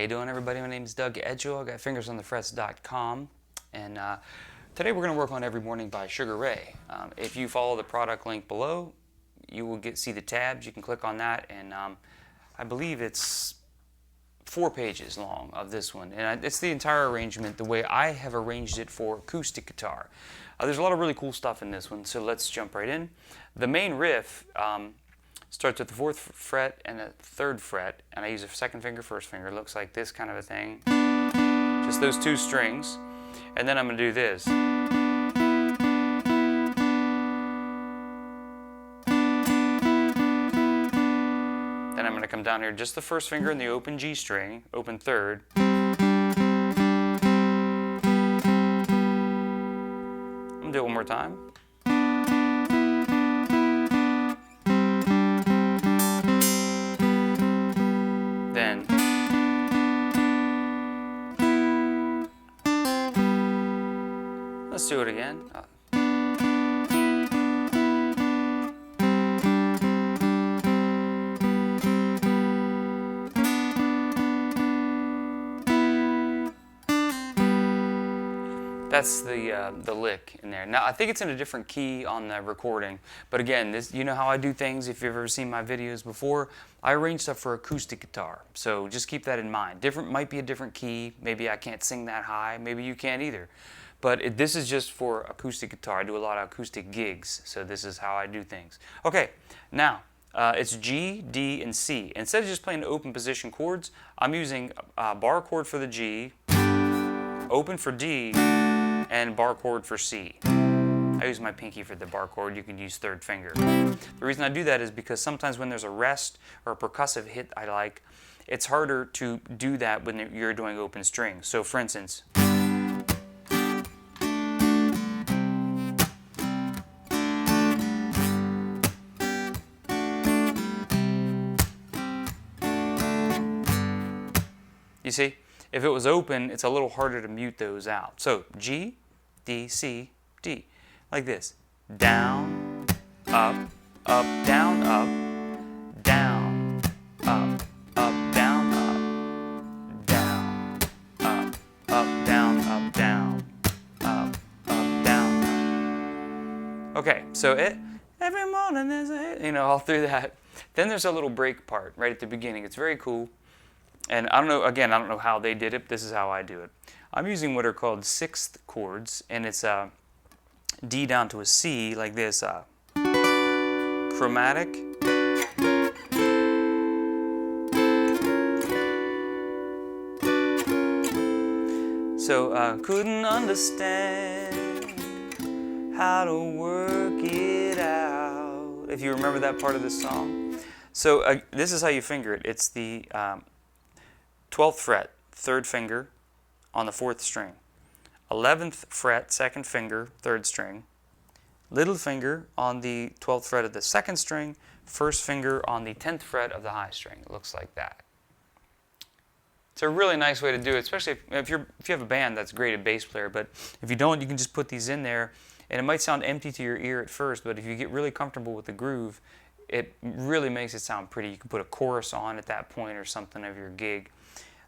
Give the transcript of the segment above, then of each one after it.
you doing, everybody? My name is Doug Edgell. I got fingersonthefrets.com, and today we're going to work on Every Morning by Sugar Ray. If you follow the product link below, you will see the tabs. You can click on that, and I believe it's 4 pages long of this one, and it's the entire arrangement the way I have arranged it for acoustic guitar. There's a lot of really cool stuff in this one, so let's jump right in. The main riff starts at the 4th fret and the 3rd fret, and I use a 2nd finger, 1st finger. It looks like this kind of a thing. Just those 2 strings. And then I'm going to do this. Then I'm going to come down here, just the 1st finger and the open G string, open 3rd. I'm going to do it one more time. Then let's do it again. That's the lick in there. Now I think it's in a different key on the recording, but again, this, you know how I do things. If you've ever seen my videos before, I arrange stuff for acoustic guitar, so just keep that in mind. Might be a different key. Maybe I can't sing that high. Maybe you can't either. But this is just for acoustic guitar. I do a lot of acoustic gigs, so this is how I do things. Okay, now it's G, D, and C. Instead of just playing open position chords, I'm using a bar chord for the G, open for D, and bar chord for C. I use my pinky for the bar chord. You can use 3rd finger. The reason I do that is because sometimes when there's a rest or a percussive hit I like, it's harder to do that when you're doing open strings. So for instance, you see, if it was open, it's a little harder to mute those out. So G, D, C, D, like this. Down, up, up, down, up, down, up, up, down, up, down, up, up, down, up, down, up, up, down, up. Okay, so every morning there's a hit, you know, all through that. Then there's a little break part right at the beginning. It's very cool. And I don't know, again, I don't know how they did it. This is how I do it. I'm using what are called 6th chords, and it's a D down to a C, like this, chromatic. So, couldn't understand how to work it out. If you remember that part of the song. So, this is how you finger it. It's the 12th fret, 3rd finger on the 4th string. 11th fret, 2nd finger, 3rd string. Little finger on the 12th fret of the 2nd string. 1st finger on the 10th fret of the high string. It looks like that. It's a really nice way to do it, especially if you have a band that's great, a bass player. But if you don't, you can just put these in there. And it might sound empty to your ear at first, but if you get really comfortable with the groove, it really makes it sound pretty. You can put a chorus on at that point or something of your gig.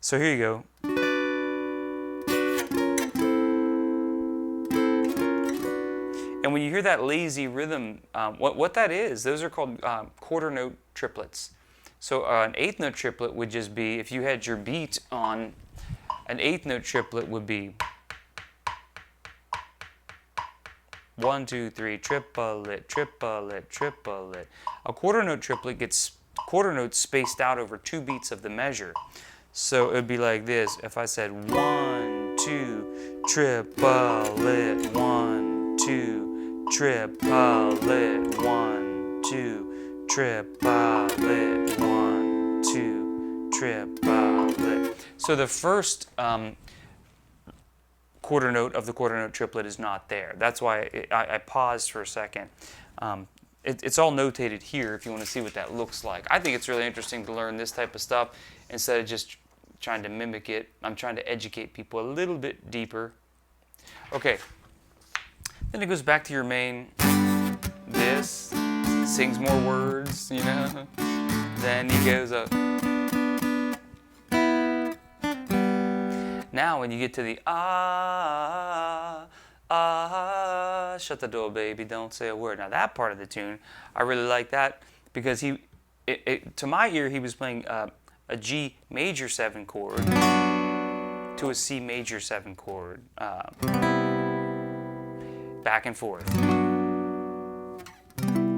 So here you go. And when you hear that lazy rhythm, what that is, those are called quarter note triplets. So an 8th note triplet would just be, if you had your beat on, an 8th note triplet would be 1, 2, 3, triplet, triplet, triplet. A quarter note triplet gets quarter notes spaced out over 2 beats of the measure. So it would be like this. If I said 1, 2, triplet, 1, 2, triplet, 1, 2, triplet, 1, 2, triplet. So the first quarter note of the quarter note triplet is not there. That's why I paused for a second. It's all notated here if you want to see what that looks like. I think it's really interesting to learn this type of stuff instead of just trying to mimic it. I'm trying to educate people a little bit deeper. Okay, then it goes back to your main, this, sings more words, you know. Then he goes up. Now when you get to the shut the door baby, don't say a word. Now that part of the tune, I really like that because to my ear he was playing a G major 7 chord to a C major 7 chord, back and forth.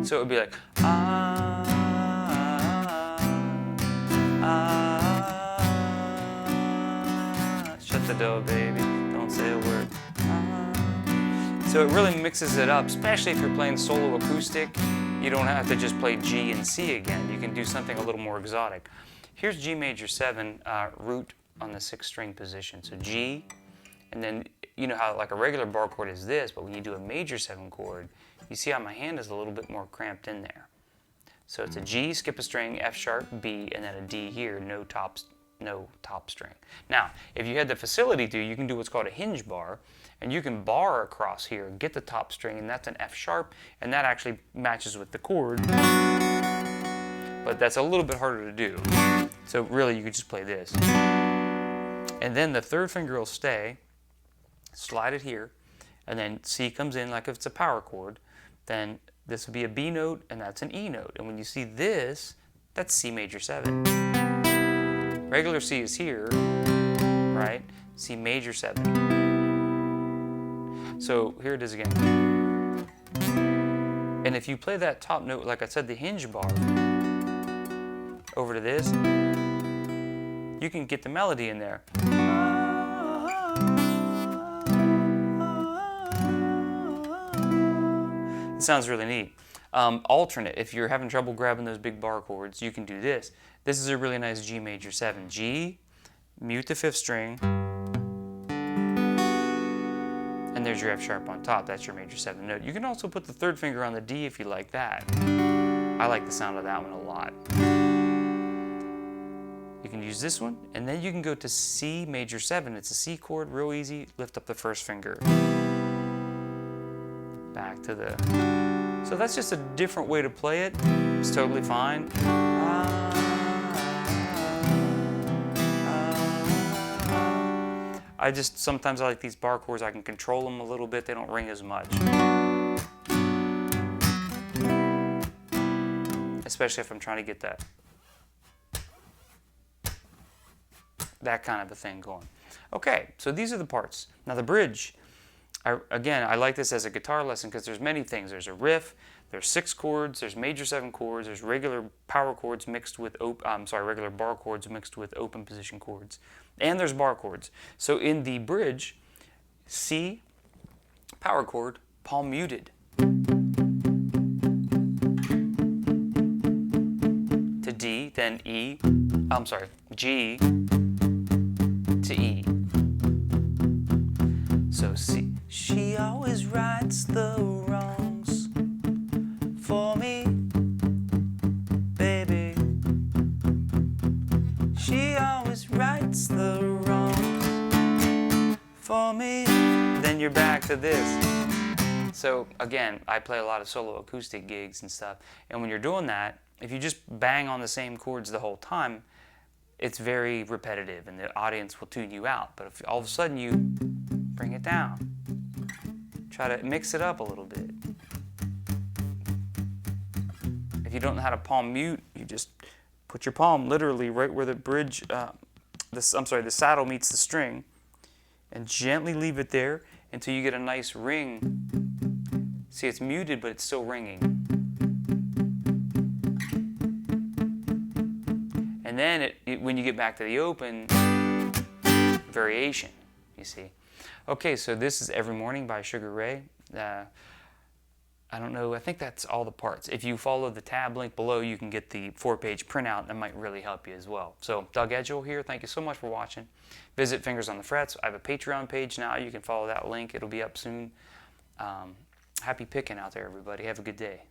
So it would be like shut the door baby, don't say a word. So it really mixes it up, especially if you're playing solo acoustic. You don't have to just play G and C again. You can do something a little more exotic. Here's G major 7 root on the 6th string position. So G, and then you know how like a regular bar chord is this, but when you do a major 7 chord, you see how my hand is a little bit more cramped in there. So it's a G, skip a string, F sharp, B, and then a D here, no top string. Now, if you had the facility to, you can do what's called a hinge bar, and you can bar across here, get the top string, and that's an F sharp, and that actually matches with the chord, but that's a little bit harder to do. So really, you could just play this. And then the 3rd finger will stay, slide it here, and then C comes in like if it's a power chord, then this would be a B note, and that's an E note. And when you see this, that's C major 7. Regular C is here, right? C major 7. So here it is again. And if you play that top note, like I said, the hinge bar, over to this, you can get the melody in there. It sounds really neat. Alternate, if you're having trouble grabbing those big bar chords, you can do this. This is a really nice G major 7. G, mute the 5th string, and there's your F sharp on top. That's your major 7 note. You can also put the 3rd finger on the D if you like that. I like the sound of that one a lot. You can use this one, and then you can go to C major 7. It's a C chord, real easy. Lift up the 1st finger. Back to the... So that's just a different way to play it. It's totally fine. Sometimes I like these bar chords, I can control them a little bit, they don't ring as much. Especially if I'm trying to get that kind of a thing going. Okay, so these are the parts. Now the bridge, I like this as a guitar lesson because there's many things. There's a riff, there's 6 chords, there's major 7 chords, there's regular power chords mixed with, regular bar chords mixed with open position chords. And there's bar chords. So in the bridge, C, power chord, palm muted. To D, then E, G to E. So C, she always rights the wrongs for me, baby. She always rights the wrongs for me. Then you're back to this. So again, I play a lot of solo acoustic gigs and stuff, and when you're doing that, if you just bang on the same chords the whole time, it's very repetitive and the audience will tune you out. But if all of a sudden you bring it down, try to mix it up a little bit. If you don't know how to palm mute, you just put your palm literally right where the bridge, the saddle meets the string, and gently leave it there until you get a nice ring. See, it's muted, but it's still ringing. And then when you get back to the open, variation, you see. Okay, so this is Every Morning by Sugar Ray. I don't know, I think that's all the parts. If you follow the tab link below, you can get the 4-page printout. That might really help you as well. So, Doug Edgell here. Thank you so much for watching. Visit Fingers on the Frets. I have a Patreon page now. You can follow that link. It'll be up soon. Happy picking out there, everybody. Have a good day.